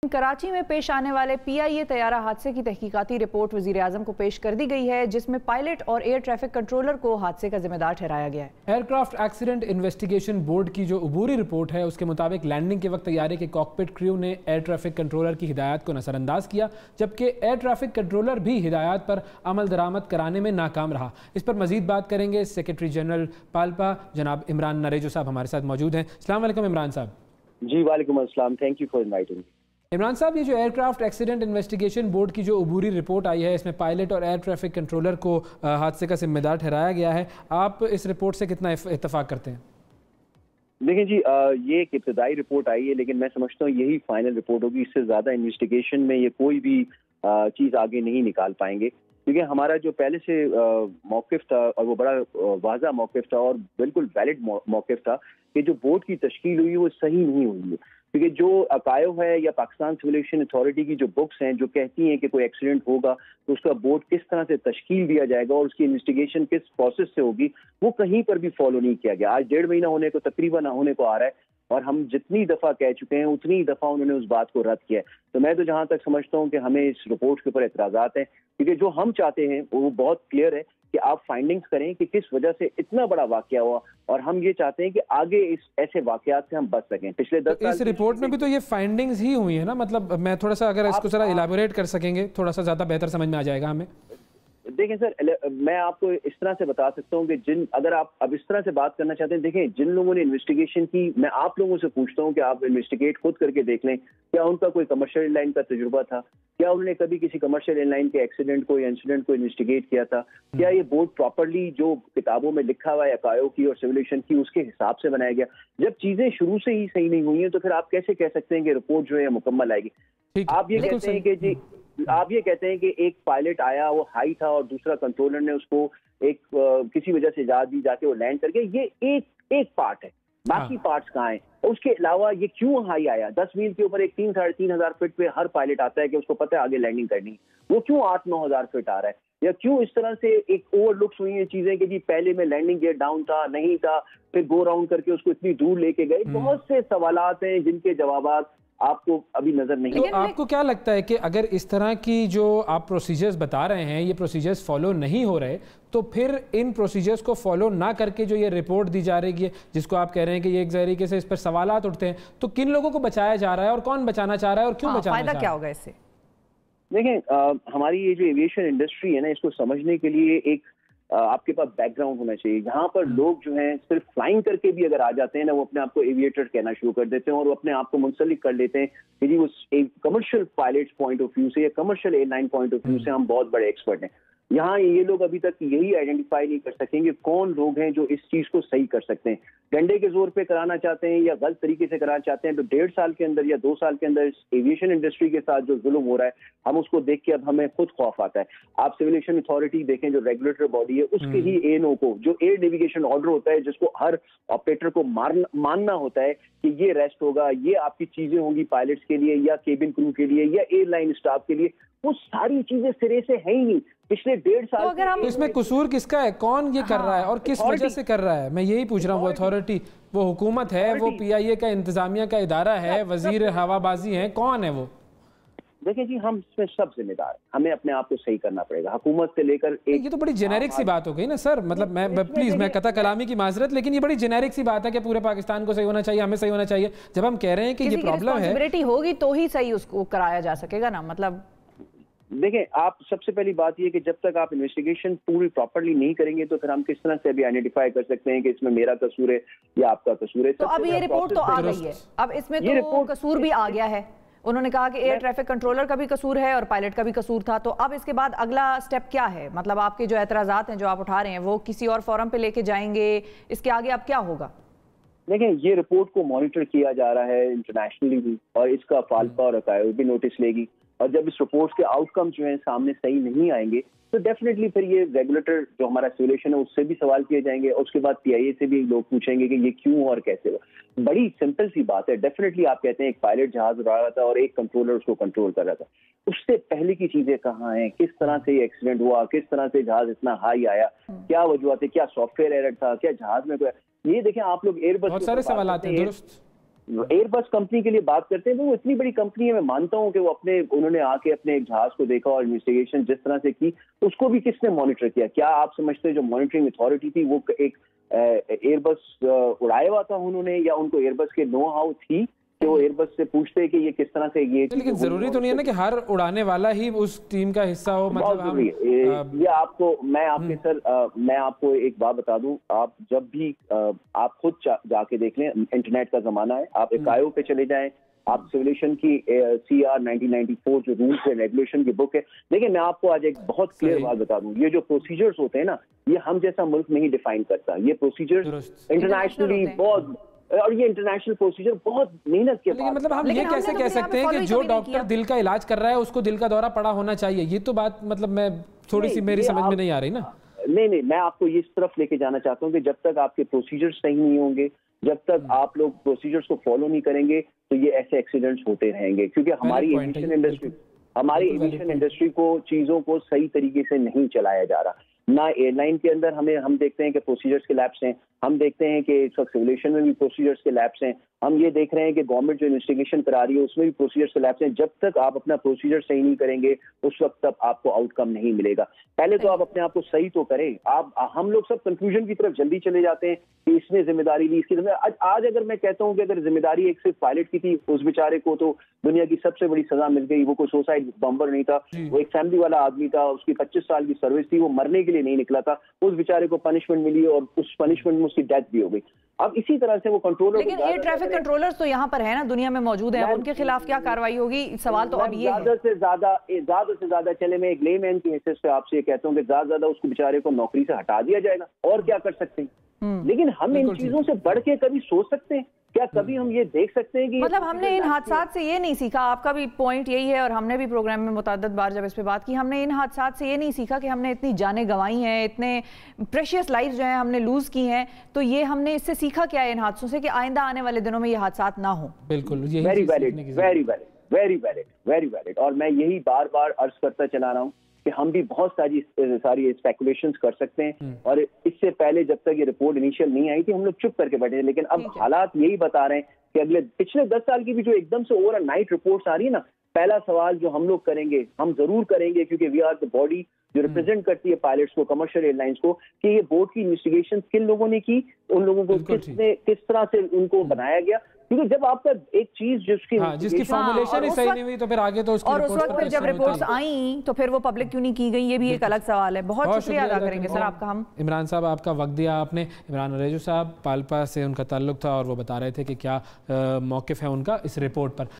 कराची में पेश आने वाले PIA तैयारा हादसे की तहकीकाती रिपोर्ट वज़ीर आज़म को पेश कर दी गई है, जिसमें पायलट और एयर ट्रैफिक कंट्रोलर को हादसे का जिम्मेदार ठहराया गया है। एयरक्राफ्ट एक्सीडेंट इन्वेस्टिगेशन बोर्ड की जो अबूरी रिपोर्ट है उसके मुताबिक लैंडिंग के वक्त तैयारे के कॉकपिट क्रू ने एयर ट्रैफिक कंट्रोलर की हिदायत को नज़रअंदाज किया, जबकि एयर ट्रैफिक कंट्रोलर भी हिदायत पर अमल दरामद कराने में नाकाम रहा। इस पर मजीद बात करेंगे सेक्रेटरी जनरल पाल्पा जनाब इमरान नरेजो साहब हमारे साथ मौजूद हैं। अस्सलाम वालेकुम इमरान साहब। जी वालेकुम अस्सलाम, thank you for inviting. Imran साहब, ये जो एयरक्राफ्ट एक्सीडेंट इन्वेस्टिगेशन बोर्ड की जो अबूरी रिपोर्ट आई है, इसमें पायलट और एयर ट्रैफिक कंट्रोलर को हादसे का जिम्मेदार ठहराया गया है, आप इस रिपोर्ट से कितना इत्तेफाक करते हैं? देखिए जी, ये एक इब्तदाई रिपोर्ट आई है, लेकिन मैं समझता हूँ यही फाइनल रिपोर्ट होगी। इससे ज़्यादा इन्वेस्टिगेशन में ये कोई भी चीज़ आगे नहीं निकाल पाएंगे, क्योंकि हमारा जो पहले से मौक़िफ़ था और वो बड़ा वाज़ा मौक़िफ़ था और बिल्कुल वैलिड मौक़िफ़ था कि जो बोर्ड की तश्कील हुई वो सही नहीं हुई है। क्योंकि जो अकायो है या पाकिस्तान सिविल एविएशन अथॉरिटी की जो बुक्स हैं जो कहती हैं कि कोई एक्सीडेंट होगा तो उसका बोर्ड किस तरह से तश्कील दिया जाएगा और उसकी इन्वेस्टिगेशन किस प्रोसेस से होगी, वो कहीं पर भी फॉलो नहीं किया गया। आज 1.5 महीना होने को तकरीबन होने को आ रहा है और हम जितनी दफ़ा कह चुके हैं उतनी दफ़ा उन्होंने उस बात को रद्द किया है। तो मैं तो जहाँ तक समझता हूँ कि हमें इस रिपोर्ट के ऊपर एतराज़ात हैं, क्योंकि जो हम चाहते हैं वो बहुत क्लियर है कि आप फाइंडिंग्स करें कि किस वजह से इतना बड़ा वाकया हुआ, और हम ये चाहते हैं कि आगे इस ऐसे वाकयात से हम बच सकें। पिछले 10 साल इस रिपोर्ट में भी तो ये फाइंडिंग्स ही हुई है ना, मतलब मैं थोड़ा सा अगर इसको जरा इलाबोरेट कर सकेंगे, थोड़ा सा ज़्यादा बेहतर समझ में आ जाएगा हमें। देखें सर, मैं आपको इस तरह से बता सकता हूँ कि अगर आप अब इस तरह से बात करना चाहते हैं, देखें जिन लोगों ने इन्वेस्टिगेशन की, मैं आप लोगों से पूछता हूँ कि आप इन्वेस्टिगेट खुद करके देख लें, क्या उनका कोई कमर्शियल एयरलाइन का तजुर्बा था? क्या उन्होंने कभी किसी कमर्शियल एयरलाइन के एक्सीडेंट को या इंसिडेंट को इन्वेस्टिगेट किया था? क्या ये बोर्ड प्रॉपरली जो किताबों में लिखा हुआ है अकायो की और सिविल एविएशन की उसके हिसाब से बनाया गया? जब चीजें शुरू से ही सही नहीं हुई हैं तो फिर आप कैसे कह सकते हैं कि रिपोर्ट जो है मुकम्मल आएगी? आप ये कहते हैं कि जी, आप ये कहते हैं कि एक पायलट आया, वो हाई था, और दूसरा कंट्रोलर ने उसको एक किसी वजह से इजाजत दी, जाके वो लैंड कर गया। ये एक पार्ट है, बाकी पार्ट्स कहाँ हैं? उसके अलावा ये क्यों हाई आया? 10 मील के ऊपर एक 3-3.5 हज़ार फीट पे हर पायलट आता है कि उसको पता है आगे लैंडिंग करनी, वो क्यों 8-9 हज़ार फीट आ रहा है? या क्यों इस तरह से एक ओवरलुक्स हुई है चीजें कि जी पहले में लैंडिंग गियर डाउन था, नहीं था, फिर गो राउंड करके उसको इतनी दूर लेके गए? बहुत से सवालात हैं जिनके जवाब आपको अभी नजर नहीं। तो आपको क्या लगता है कि अगर इस तरह की जो आप प्रोसीजर्स बता रहे हैं ये प्रोसीजर्स फॉलो नहीं हो रहे, तो फिर इन प्रोसीजर्स को फॉलो ना करके जो ये रिपोर्ट दी जा रही है, जिसको आप कह रहे हैं कि ये एक तरीके से इस पर सवालात उठते हैं, तो किन लोगों को बचाया जा रहा है और कौन बचाना चाह रहा है और क्यों बचाना चाह रहा है? फायदा क्या होगा इससे? देखें, हमारी ये जो एविएशन इंडस्ट्री है ना, इसको समझने के लिए एक आपके पास बैकग्राउंड होना चाहिए। यहाँ पर लोग जो हैं सिर्फ फ्लाइंग करके भी अगर आ जाते हैं ना, वो अपने आप को एविएटर कहना शुरू कर देते हैं और वो अपने आप को मुंसलिक कर लेते हैं कि जी उस एक commercial pilot point of view से या commercial airline point of view से हम बहुत बड़े एक्सपर्ट हैं। यहाँ ये लोग अभी तक यही आइडेंटिफाई नहीं कर सकेंगे कौन लोग हैं जो इस चीज को सही कर सकते हैं। डंडे के जोर पे कराना चाहते हैं या गलत तरीके से कराना चाहते हैं, तो 1.5 साल के अंदर या 2 साल के अंदर इस एविएशन इंडस्ट्री के साथ जो जुल्म हो रहा है, हम उसको देख के अब हमें खुद खौफ आता है। आप सिविल एविएशन अथॉरिटी देखें, जो रेगुलेटर बॉडी है, उसके ही एएनओ को जो एयर नेविगेशन ऑर्डर होता है, जिसको हर ऑपरेटर को मानना होता है कि ये रेस्ट होगा, ये आपकी चीजें होंगी पायलट्स के लिए या केबिन क्रू के लिए या एयरलाइन स्टाफ के लिए, वो सारी चीजें सिरे से है ही नहीं। पिछले 1.5 साल तो अगर हम इसमें कसूर किसका है, कौन ये कर रहा है और किस वजह से कर रहा है? मैं यही पूछ रहा हूँ। वो अथॉरिटी, वो हुकूमत है, वो PIA का इंतजामिया का इदारा है, वजीर हवाबाजी है, कौन है वो? देखिए जी, हम इसमें सब जिम्मेदार हैं, हमें अपने आप को सही करना पड़ेगा, हुकूमत से लेकर ये तो बड़ी जेनेरिक सी बात हो गई ना सर। मतलब मैं कता कलामी की माजरत, लेकिन ये बड़ी जेनेरिक सी बात है कि पूरे पाकिस्तान को सही होना चाहिए, हमें सही होना चाहिए। जब हम कह रहे हैं कि ये प्रॉब्लम है, होगी तो ही सही उसको कराया जा सकेगा ना। मतलब देखें, आप सबसे पहली बात ये कि जब तक आप इन्वेस्टिगेशन पूरी प्रॉपर्ली नहीं करेंगे तो फिर हम किस तरह से अभी आइडेंटिफाई कर सकते हैं कि इसमें मेरा कसूर है या आपका कसूर है? तो अब ये रिपोर्ट तो आ गई है, अब इसमें तो कसूर भी आ गया है। उन्होंने कहा कि एयर ट्रैफिक कंट्रोलर का भी कसूर है और पायलट का भी कसूर था। तो अब इसके बाद अगला स्टेप क्या है? मतलब आपके जो एतराज़ात हैं जो आप उठा रहे हैं वो किसी और फोरम पे लेके जाएंगे, इसके आगे अब क्या होगा? देखें, ये रिपोर्ट को मॉनिटर किया जा रहा है इंटरनेशनली भी, और इसका फाल्पा और अकायो भी नोटिस लेगी, और जब इस रिपोर्ट के आउटकम जो है सामने सही नहीं आएंगे तो डेफिनेटली फिर ये रेगुलेटर जो हमारा सिविलेशन है उससे भी सवाल किए जाएंगे, और उसके बाद PIA से भी लोग पूछेंगे कि ये क्यों और कैसे हुआ। बड़ी सिंपल सी बात है। डेफिनेटली आप कहते हैं एक पायलट जहाज उड़ा रहा था और एक कंट्रोलर उसको कंट्रोल कर रहा था, उससे पहले की चीजें कहाँ हैं? किस तरह से ये एक्सीडेंट हुआ? किस तरह से जहाज इतना हाई आया? क्या वजह थी? क्या सॉफ्टवेयर एरर था? क्या जहाज में कोई? ये देखें, आप लोग एयरबस बहुत सारे सवाल आते हैं। दुरुस्त ایئر بس کمپنی کے لیے بات کرتے ہیں، وہ اتنی بڑی کمپنی ہے، میں مانتا ہوں کہ وہ انہوں نے آ کے اپنے ایک جہاز کو دیکھا اور انویسٹیگیشن جس طرح سے کی اس کو بھی کس نے مانیٹر کیا؟ کیا آپ سمجھتے ہیں جو مانیٹرنگ اتھارٹی تھی وہ ایک ایئر بس اڑایا ہوا تھا انہوں نے، یا ان کو ایئر بس کے نو ہاؤ تھی کہ وہ ایئر بس سے پوچھتے کہ یہ کس طرح سے یہ؟ لیکن ضروری تو نہیں ہے نا کہ ہر اڑانے والا ہی اس ٹیم کا حصہ ہو. مطلب یہ آپ کو میں آپ کو ایک بات بتا دوں، آپ جب بھی آپ خود جا کے دیکھ لیں، انٹرنیٹ کا زمانہ ہے، آپ ایکائیو پہ چلے جائیں، آپ سیولیشن کی CR 1994 جو رولز اینڈ ریگولیشن کی بک ہے، دیکھیں میں آپ کو آج ایک بہت کلیئر بات بتا دوں، یہ جو پروسیجرز ہوتے ہیں نا، یہ ہم جیسا ملک نہیں ڈیفائن کرتا. یہ پروسیجرز انٹرنیشنلی اور یہ انٹرنیشنل پروسیجر بہت محنت کے بعد. مطلب ہم یہ کیسے کہہ سکتے ہیں کہ جو ڈاکٹر دل کا علاج کر رہا ہے اس کو دل کا دورہ پڑا ہونا چاہیے؟ یہ تو بات مطلب میں تھوڑی سی میری سمجھ میں نہیں آ رہی نا. نہیں، میں آپ کو اس طرف لے کے جانا چاہتا ہوں کہ جب تک آپ کے پروسیجر صحیح نہیں ہوں گے، جب تک آپ لوگ پروسیجرز کو فالو نہیں کریں گے تو یہ ایسے ایکسیڈنٹس ہوتے رہیں گے. کیونکہ ہماری ایویشن انڈسٹری کو چیزوں کو صحیح طریقے سے نہیں چلایا جا رہا. نہ ایئر لائن کے اندر ہم دیکھتے ہیں کہ پروسیجرز کے لیپس ہیں، ہم دیکھتے ہیں کہ اس وقت سیولیشن میں بھی پروسیجرز کے لیپس ہیں، ہم یہ دیکھ رہے ہیں کہ گورنمنٹ جو انویسٹیگیشن کرا رہی ہے اس میں بھی پروسیجرز کے لیپس ہیں. جب تک آپ اپنا پروسیجر صحیح نہیں کریں گے اس وقت تک آپ کو آؤٹ کم نہیں ملے گا. پہلے تو آپ اپنے آپ کو صحیح تو کریں. ہم لوگ سب کنکلوژن کی طرف جلدی چلے جاتے ہیں کہ اس نے ذمہ داری لی، اس کی آج اگر میں کہتا ہوں کہ اگر ذمہ داری ایک صرف پائلٹ کی تھی، اس بیچارے کو تو دنیا کی سب سے بڑی سزا مل گئی. وہ کوئی سوسائڈ بمبر نہیں تھا، وہ ایک فیملی والا آدمی تھا، اس کی 25 سال کی سروس تھی، وہ مرنے کے لیے نہیں نکلا تھا، اس بیچارے کو پنشمنٹ ملی اور اس پنشمنٹ میں اس کی ڈیتھ بھی ہو گئی. اب اسی طرح سے وہ کنٹرولر، لیکن ایئر ٹریفک کنٹرولرز تو یہاں پر ہیں نا، دنیا میں موجود ہیں، ان کے خلاف کیا کارروائی ہوگی؟ سوال تو اب یہ ہے. زیادہ سے زیادہ چلے میں ایک لے مین کی حیثیت سے آپ سے یہ کہتا ہوں کہ زیادہ سے زیادہ اس کو بیچارے کو نوکری سے ہٹا دیا جائے گا، اور کیا کر سکتے ہیں. لیکن ہم ان چیزوں سے بڑھ کے کبھی سوچ سکتے ہیں کیا؟ کبھی ہم یہ دیکھ سکتے ہیں کہ مطلب ہم نے ان حادثات سے یہ نہیں سیکھا؟ آپ کا بھی پوائنٹ یہی ہے، اور ہم نے بھی پروگرام میں متعدد بار جب اس پہ بات کی، ہم نے ان حادثات سے یہ نہیں سیکھا کہ ہم نے اتنی جانیں گنوائی ہیں، اتنے پریشیس لائف جو ہیں ہم نے لوز کی ہیں، تو یہ ہم نے اس سے سیکھا کیا ہے ان حادثوں سے کہ آئندہ آنے والے دنوں میں یہ حادثات نہ ہوں؟ بالکل، ویری ویلڈ. اور میں یہی بار بار عرض کرتا چلا رہا ہوں کہ ہم بھی بہت ساری اسپیکولیشنز کر سکتے ہیں، اور اس سے پہلے جب تک یہ رپورٹ انیشیل نہیں آئی تھی ہم لوگ چپ کر کے بیٹھے تھے. لیکن اب حالات یہی بتا رہے ہیں کہ پچھلے 10 سال کی بھی جو ایک دم سے اوور نائٹ رپورٹس آ رہی ہے نا، پہلا سوال جو ہم لوگ کریں گے، ہم ضرور کریں گے کیونکہ وی آر دا باڈی جو ریپرزینٹ کرتی ہے پائلٹس کو، کمرشل ایئر لائنس کو، کہ یہ بورڈ کی انویسٹیگیشن کن لوگوں نے کی، ان لوگوں کو کس طرح سے ان کو بنایا گیا. کیونکہ جب آپ کا ایک چیز جس کی فارمولیشن ہی صحیح نہیں ہوئی تو پھر آگے تو اس کی اور اس وقت پھر جب رپورٹس آئیں تو پھر وہ پبلک کیوں نہیں کی گئی، یہ بھی ایک الگ سوال ہے. بہت شکریہ ادا کریں گے سر آپ کا. ہم عمران صاحب آپ کا وقت دیا آپ نے. عمران ریجو صاحب پالپا سے ان کا تعلق تھا اور وہ بتا رہے تھے کہ کیا موقف ہے ان کا اس رپورٹ پر.